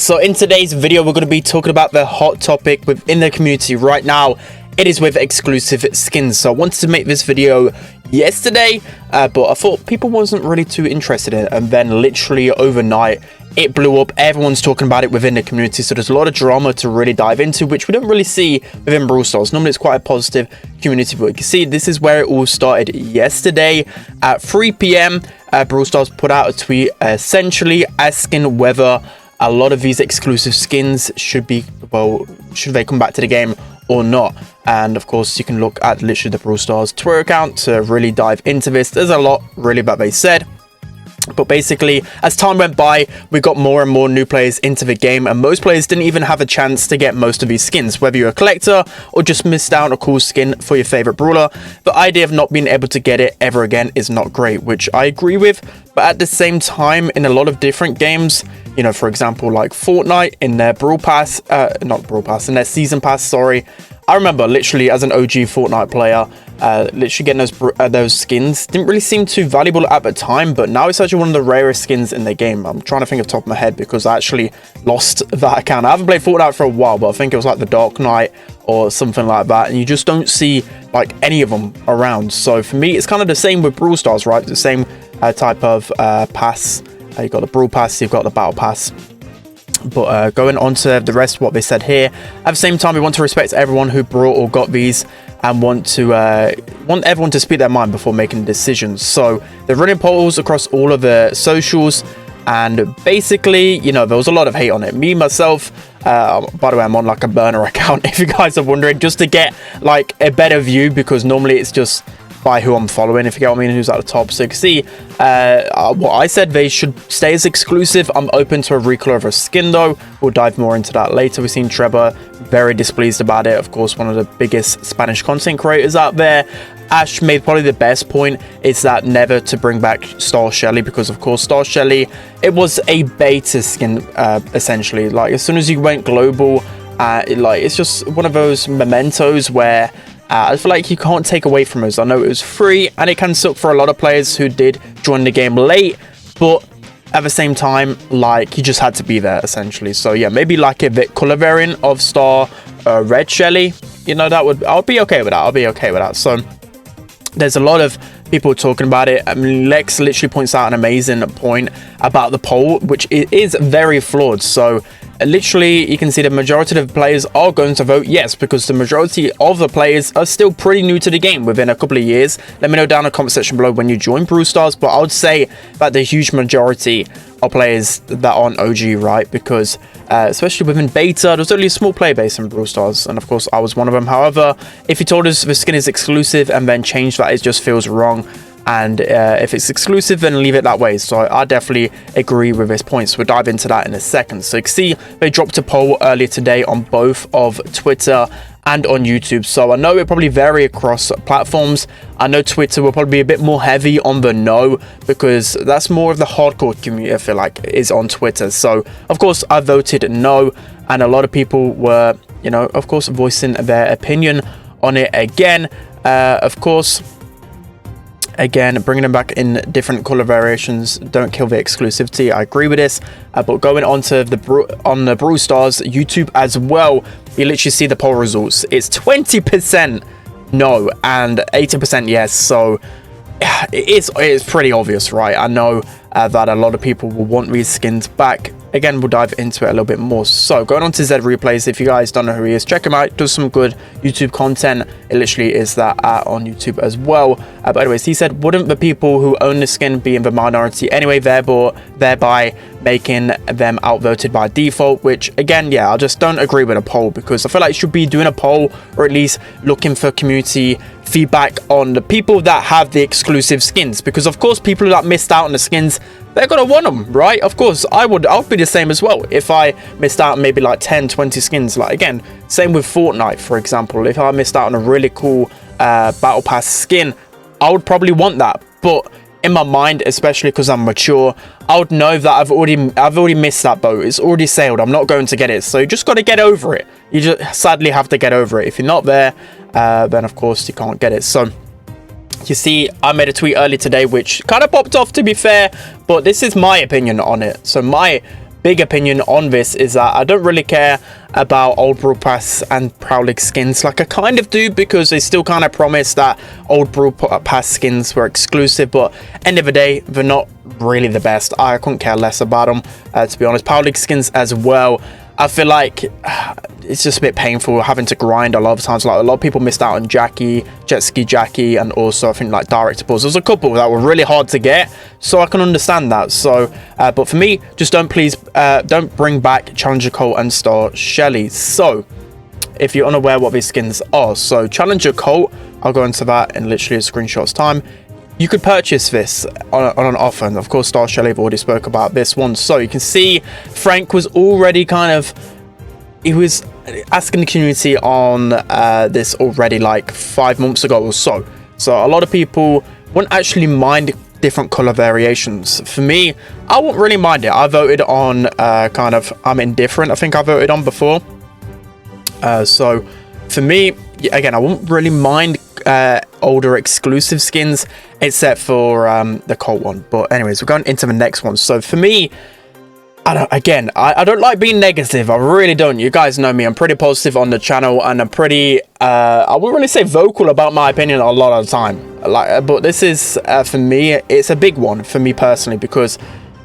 So in today's video, we're going to be talking about the hot topic within the community right now. It is with exclusive skins. So I wanted to make this video yesterday, but I thought people wasn't really too interested in it. And then literally overnight, it blew up. Everyone's talking about it within the community. So there's a lot of drama to really dive into, which we don't really see within Brawl Stars. Normally it's quite a positive community, but you can see this is where it all started yesterday at 3 p.m. Brawl Stars put out a tweet essentially asking whether a lot of these exclusive skins should they come back to the game or not. And of course you can look at literally the Brawl Stars Twitter account to really dive into this. There's a lot really that they said, but basically as time went by, we got more and more new players into the game, and most players didn't even have a chance to get most of these skins. Whether you're a collector or just missed out on a cool skin for your favorite brawler, the idea of not being able to get it ever again is not great, which I agree with. But at the same time, in a lot of different games, you know, for example, like Fortnite in their Brawl Pass, in their Season Pass, sorry. I remember literally as an OG Fortnite player, literally getting those skins didn't really seem too valuable at the time, but now it's actually one of the rarest skins in the game. I'm trying to think off the top of my head because I actually lost that account. I haven't played Fortnite for a while, but I think it was like the Dark Knight or something like that, and you just don't see like any of them around. So for me, it's kind of the same with Brawl Stars, right? The same type of pass. You've got the Brawl Pass, you've got the Battle Pass. But going on to the rest of what they said here, at the same time, we want to respect everyone who brought or got these and want everyone to speak their mind before making decisions. So they're running polls across all of the socials, and basically, you know, there was a lot of hate on it. Me, myself, by the way, I'm on like a burner account, if you guys are wondering, just to get like a better view, because normally it's just by who I'm following, if you get what I mean, who's at the top. So you can see what I said, they should stay as exclusive. I'm open to a recolor of a skin though. We'll dive more into that later. We've seen Trevor very displeased about it. Of course, one of the biggest Spanish content creators out there. Ash made probably the best point, is that never to bring back Star Shelly, because of course Star Shelly, it was a beta skin essentially. Like as soon as you went global, it's just one of those mementos where I feel like you can't take away from us. I know it was free and it can suck for a lot of players who did join the game late, but at the same time, like, you just had to be there essentially. So yeah, maybe like a bit color variant of Star Red Shelly, you know, I'll be okay with that. So there's a lot of people talking about it. I mean, Lex literally points out an amazing point about the poll, which is very flawed. So literally, you can see the majority of the players are going to vote yes, because the majority of the players are still pretty new to the game within a couple of years. Let me know down in the comment section below when you join Brawl Stars, but I would say that the huge majority of players that aren't OG, right? Because especially within beta, there's only a small player base in Brawl Stars, and of course I was one of them. However, if you told us the skin is exclusive and then change that, it just feels wrong. And if it's exclusive, then leave it that way. So I definitely agree with this point. So we'll dive into that in a second. So you can see they dropped a poll earlier today on both of Twitter and on YouTube. So I know it'll probably vary across platforms. I know Twitter will probably be a bit more heavy on the no, because that's more of the hardcore community, I feel like, is on Twitter. So of course I voted no, and a lot of people were, you know, of course, voicing their opinion on it again. Of course, again, bringing them back in different color variations don't kill the exclusivity. I agree with this, but going on to the Brawl Stars YouTube as well, you literally see the poll results. It's 20% no and 80% yes. So it's pretty obvious, right? I know that a lot of people will want these skins back. Again, we'll dive into it a little bit more. So going on to Zed Replays, if you guys don't know who he is, check him out. Does some good YouTube content. It literally is that on YouTube as well. But anyways, he said, wouldn't the people who own the skin be in the minority anyway, thereby making them outvoted by default? Which again, yeah, I just don't agree with a poll, because I feel like you should be doing a poll, or at least looking for community feedback on the people that have the exclusive skins, because of course people that missed out on the skins, they're gonna want them, right? Of course I'll be the same as well if I missed out on maybe like 10-20 skins. Like again, same with Fortnite, for example. If I missed out on a really cool Battle Pass skin, I would probably want that. But in my mind, especially because I'm mature, I would know that I've already missed that boat. It's already sailed. I'm not going to get it. So you just got to get over it. You just sadly have to get over it. If you're not there, then of course you can't get it. So you see, I made a tweet earlier today which kind of popped off, to be fair, but this is my opinion on it. So my big opinion on this is that I don't really care about old Brawl Pass and Proud League skins. Like, I kind of do, because they still kind of promise that old Brawl Pass skins were exclusive, but end of the day, they're not really the best. I couldn't care less about them, to be honest. Proud League skins as well, I feel like it's just a bit painful having to grind a lot of times. Like, a lot of people missed out on Jackie, Jet Ski Jackie, and also I think like Directables. There's a couple that were really hard to get, so I can understand that. So, but for me, just don't bring back Challenger Colt and Star Shelly. So, if you're unaware what these skins are, so Challenger Colt, I'll go into that in literally a screenshot's time. You could purchase this on an offer, and of course Star Shelly, I've already spoke about this one. So you can see Frank was already he was asking the community on this already like 5 months ago or so. So a lot of people wouldn't actually mind different color variations. For me, I wouldn't really mind it. I voted on I'm indifferent, I think I voted on before. So for me, again, I wouldn't really mind older exclusive skins, except for the Colt one. But anyways, we're going into the next one. So for me, I don't like being negative. I really don't. You guys know me. I'm pretty positive on the channel, and I'm pretty I wouldn't really say vocal about my opinion a lot of the time. But this is for me, it's a big one for me personally, because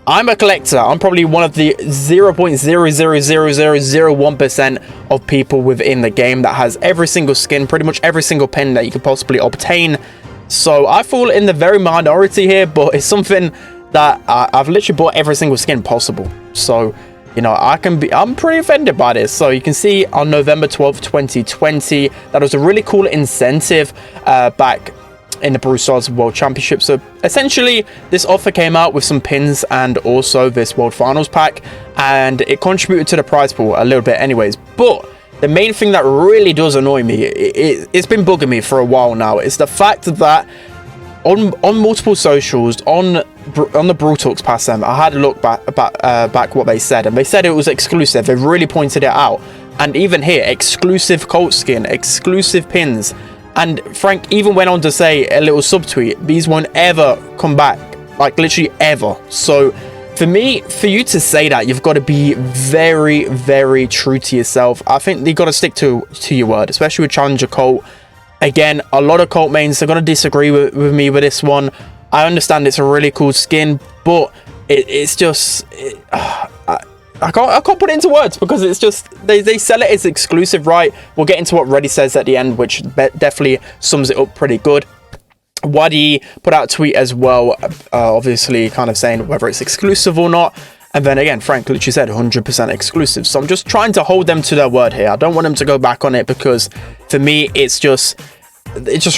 I'm a collector. I'm probably one of the 0.00001% of people within the game that has every single skin, pretty much every single pin that you could possibly obtain. So I fall in the very minority here, but it's something that I've literally bought every single skin possible. So, you know, I'm pretty offended by this. So you can see on November 12th, 2020, that was a really cool incentive back in the Brawl Stars World Championship. So essentially, this offer came out with some pins and also this World Finals pack, and it contributed to the prize pool a little bit anyways. But the main thing that really does annoy me, it's been bugging me for a while now, is the fact that on multiple socials, on the Brawl Talks past them, I had a look back what they said, and they said it was exclusive. They really pointed it out. And even here, exclusive Colt skin, exclusive pins. And Frank even went on to say, a little subtweet, these won't ever come back, like literally ever. So for me, for you to say that, you've got to be very, very true to yourself. I think you got to stick to your word, especially with Challenger Colt. Again, a lot of Colt mains are going to disagree with me with this one. I understand it's a really cool skin, but it's just... I can't put it into words, because it's just they sell it as exclusive, right? We'll get into what Reddy says at the end, which definitely sums it up pretty good. Waddy put out a tweet as well, obviously kind of saying whether it's exclusive or not. And then again, Frank literally said 100% exclusive. So I'm just trying to hold them to their word here. I don't want them to go back on it, because for me, it just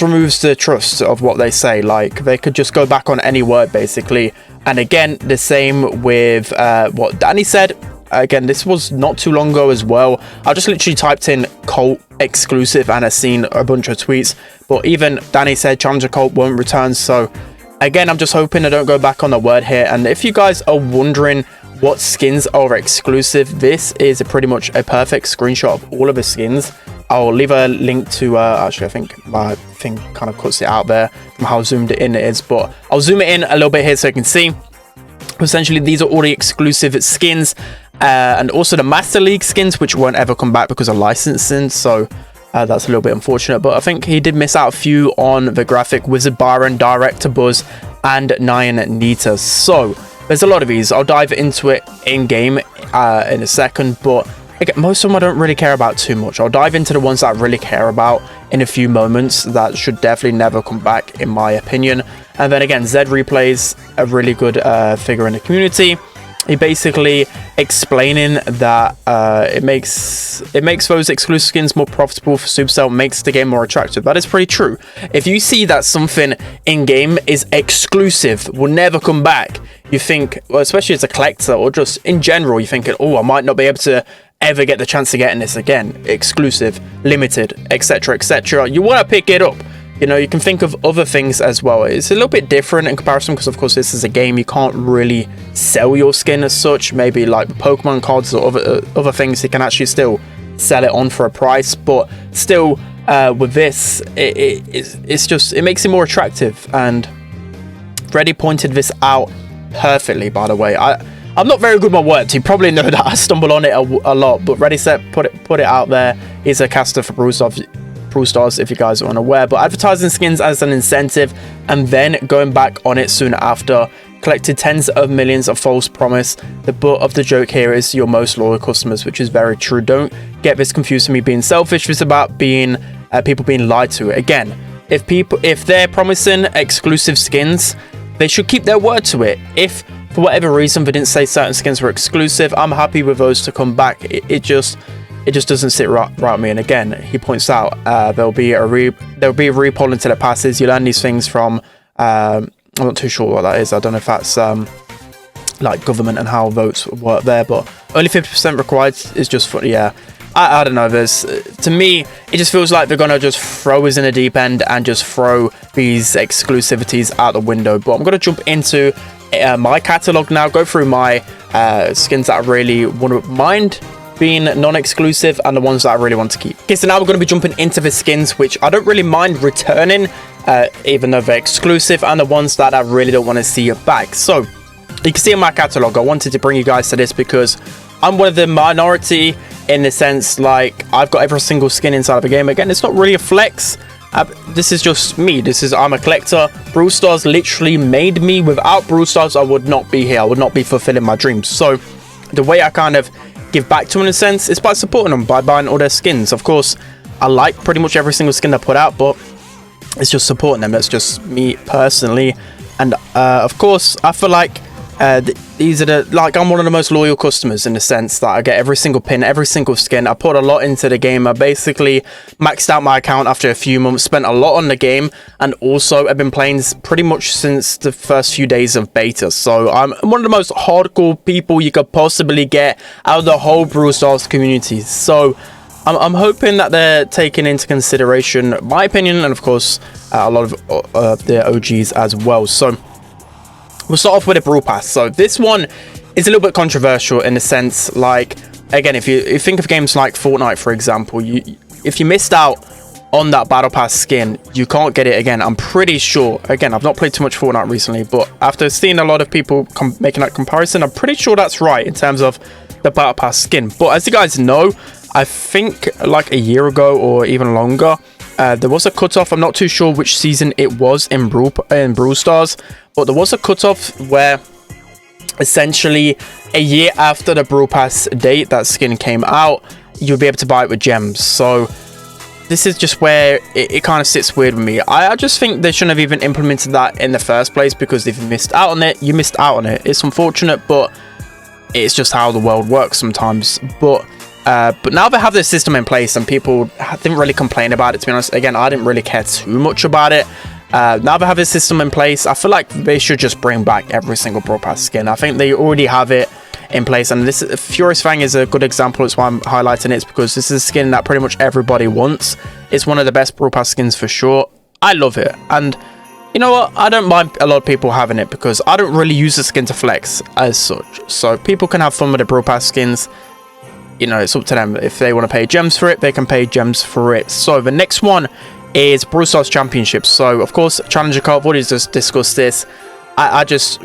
removes the trust of what they say. Like, they could just go back on any word basically. And again, the same with what Danny said. Again, this was not too long ago as well. I just literally typed in Colt exclusive and I've seen a bunch of tweets. But even Danny said Challenger Colt won't return. So again, I'm just hoping I don't go back on the word here. And if you guys are wondering what skins are exclusive, this is pretty much a perfect screenshot of all of the skins. I'll leave a link to actually, I think my thing kind of cuts it out there from how zoomed in it is, but I'll zoom it in a little bit here so you can see. Essentially, these are all the exclusive skins, and also the Master League skins, which won't ever come back because of licensing. So that's a little bit unfortunate, but I think he did miss out a few on the graphic. Wizard Byron, Director Buzz, and Nyan Nita. So there's a lot of these. I'll dive into it in game in a second, but again, most of them I don't really care about too much. I'll dive into the ones that I really care about in a few moments. That should definitely never come back, in my opinion. And then again, Zed Replays, a really good figure in the community. He basically explaining that it makes those exclusive skins more profitable for Supercell, makes the game more attractive. That is pretty true. If you see that something in game is exclusive, will never come back, you think, well, especially as a collector or just in general, you think, oh, I might not be able to ever get the chance to get in this again. Exclusive, limited, etc, etc. You want to pick it up. You know, you can think of other things as well. It's a little bit different in comparison, because of course this is a game. You can't really sell your skin as such. Maybe like Pokemon cards or other things, you can actually still sell it on for a price. But still, with this, it makes it more attractive. And Reddy pointed this out perfectly, by the way. I'm not very good with my words. You probably know that I stumble on it a lot. But Ready Set put it out there. He's a caster for Brawl Stars, if you guys are unaware. But advertising skins as an incentive and then going back on it soon after. Collected tens of millions of false promise. The butt of the joke here is your most loyal customers, which is very true. Don't get this confused with me being selfish. It's about being people being lied to. Again, if they're promising exclusive skins, they should keep their word to it. If for whatever reason they didn't say certain skins were exclusive, I'm happy with those to come back. It just doesn't sit right with me. And again, he points out there'll be a repoll until it passes. You learn these things from I'm not too sure what that is. I don't know if that's like government and how votes work there, but only 50% required is just for, yeah. I don't know. To me, it just feels like they're gonna just throw us in the deep end and just throw these exclusivities out the window. But I'm gonna jump into my catalog now, go through my skins that I really wouldn't mind being non-exclusive and the ones that I really want to keep. Okay, so now we're going to be jumping into the skins which I don't really mind returning, even though they're exclusive, and the ones that I really don't want to see back. So you can see in my catalog, I wanted to bring you guys to this because I'm one of the minority in the sense, like, I've got every single skin inside of the game. Again, it's not really a flex. This is just me. I'm a collector. Brawl Stars literally made me. Without Brawl Stars, I would not be here. I would not be fulfilling my dreams. So the way I kind of give back to them in a sense is by supporting them, by buying all their skins. Of course, I like pretty much every single skin they put out, but it's just supporting them. That's just me personally. And of course, I feel like these are I'm one of the most loyal customers in the sense that I get every single pin, every single skin. I put a lot into the game. I basically maxed out my account after a few months, spent a lot on the game, and also I've been playing pretty much since the first few days of beta. So I'm one of the most hardcore people you could possibly get out of the whole Brawl Stars community. So I'm hoping that they're taking into consideration my opinion, and of course a lot of the OGs as well. So we'll start off with a Brawl Pass. So this one is a little bit controversial in the sense, like, again, if you think of games like Fortnite, for example, if you missed out on that Battle Pass skin, you can't get it again. I'm pretty sure. Again, I've not played too much Fortnite recently, but after seeing a lot of people making that comparison, I'm pretty sure that's right in terms of the Battle Pass skin. But as you guys know, I think like a year ago or even longer, there was a cutoff. I'm not too sure which season it was in Brawl Stars, but there was a cutoff where essentially a year after the Brawl Pass date that skin came out, you'll be able to buy it with gems. So this is just where it kind of sits weird with me. I just think they shouldn't have even implemented that in the first place, because if you missed out on it, you missed out on it. It's unfortunate, but it's just how the world works sometimes. But now they have this system in place and people didn't really complain about it, to be honest. Again, I didn't really care too much about it. Now they have this system in place, I feel like they should just bring back every single Brawl Pass skin. I think they already have it in place, and this Furious Fang is a good example. That's why I'm highlighting it. It's because this is a skin that pretty much everybody wants. It's one of the best Brawl Pass skins for sure. I love it, and you know what, I don't mind a lot of people having it because I don't really use the skin to flex as such. So people can have fun with the Brawl Pass skins. You know, it's up to them. If they want to pay gems for it, they can pay gems for it. So the next one is Brawl Stars Championships. So of course, Challenger Cup, what is just discussed this. I just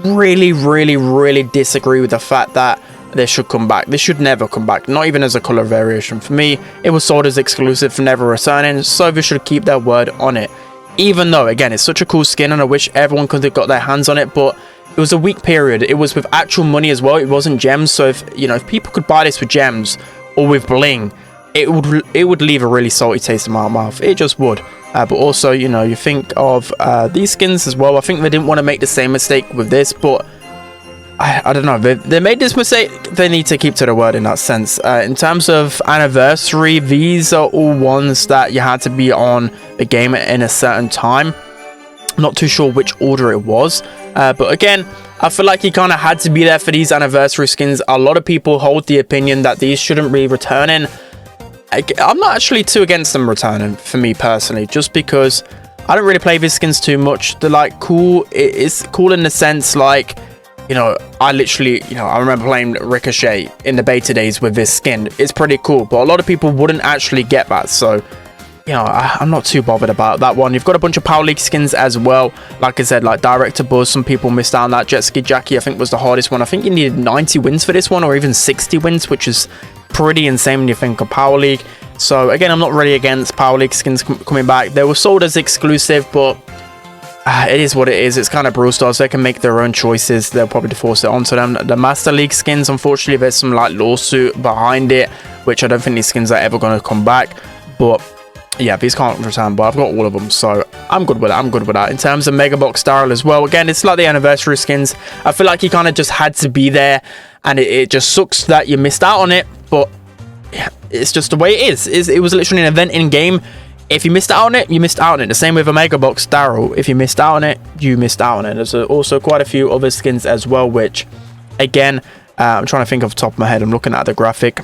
really disagree with the fact that they should come back. They should never come back, not even as a color variation. For me, it was sold as exclusive for never returning, so they should keep their word on it. Even though, again, it's such a cool skin and I wish everyone could have got their hands on it, but it was a weak period. It was with actual money as well. It wasn't gems. So if people could buy this with gems or with bling, it would leave a really salty taste in my mouth. It just would. But also, you think of these skins as well. I think they didn't want to make the same mistake with this, but I don't know. They made this mistake. They need to keep to the word in that sense. In terms of anniversary, these are all ones that you had to be on the game in a certain time. I'm not too sure which order it was. But again, I feel like he kind of had to be there for these anniversary skins. A lot of people hold the opinion that these shouldn't be returning. I'm not actually too against them returning, for me personally, just because I don't really play these skins too much. They're like cool. It's cool in the sense, like, I literally, I remember playing Ricochet in the beta days with this skin. It's pretty cool, but a lot of people wouldn't actually get that. So you know, I'm not too bothered about that one. You've got a bunch of Power League skins as well. Like I said, like Director Buzz, some people missed out on that. Jet Ski Jackie, I think, was the hardest one. I think you needed 90 wins for this one, or even 60 wins, which is pretty insane when you think of Power League. So again, I'm not really against Power League skins coming back. They were sold as exclusive, but it is what it is. It's kind of Brawl Stars. They can make their own choices. They'll probably force it onto them. The Master League skins, unfortunately, there's some like lawsuit behind it, which I don't think these skins are ever going to come back. But yeah, these can't return, but I've got all of them, so I'm good with that. I'm good with that. In terms of Mega Box Daryl as well, again, it's like the anniversary skins. I feel like he kind of just had to be there, and it just sucks that you missed out on it, but yeah, it's just the way it is. It was literally an event in game. If you missed out on it, you missed out on it. The same with a Mega Box Daryl. If you missed out on it, you missed out on it. There's also quite a few other skins as well, which, again, I'm trying to think off the top of my head. I'm looking at the graphic.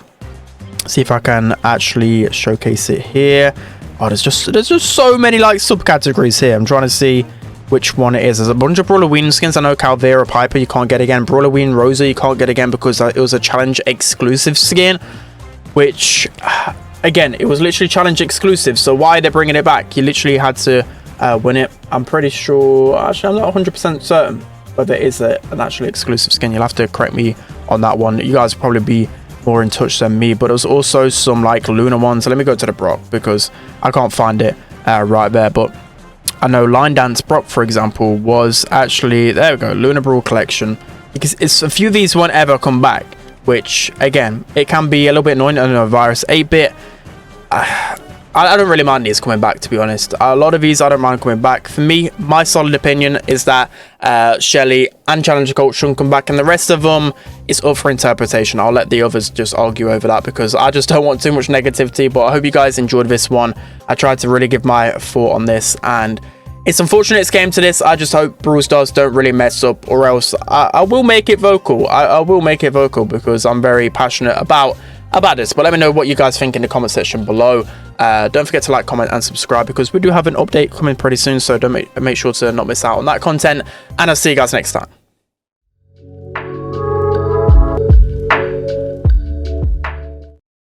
See if I can actually showcase it here. Oh, there's just so many like subcategories here. I'm trying to see which one it is. There's a bunch of Brawloween skins. I know Calvera Piper you can't get again. Brawloween Rosa you can't get again because it was a challenge exclusive skin, which again, it was literally challenge exclusive. So why are they bringing it back? You literally had to win it. I'm pretty sure, actually I'm not 100% certain whether it is an actually exclusive skin. You'll have to correct me on that one. You guys will probably be more in touch than me, but there was also some like Luna ones. So let me go to the Brock because I can't find it right there, but I know Line Dance Brock, for example, was actually, there we go, Luna Brawl collection, because it's a few of these won't ever come back, which again, it can be a little bit annoying. I don't know, Virus 8-bit, I don't really mind these coming back, to be honest. A lot of these I don't mind coming back. For me, my solid opinion is that Shelly and Challenger Colt shouldn't come back, and the rest of them is up for interpretation. I'll let the others just argue over that because I just don't want too much negativity. But I hope you guys enjoyed this one. I tried to really give my thought on this, and it's unfortunate it came to this. I just hope Brawl Stars don't really mess up, or else I will make it vocal. I will make it vocal because I'm very passionate about this. But let me know what you guys think in the comment section below. Don't forget to like, comment and subscribe because we do have an update coming pretty soon, so don't make sure to not miss out on that content, and I'll see you guys next time.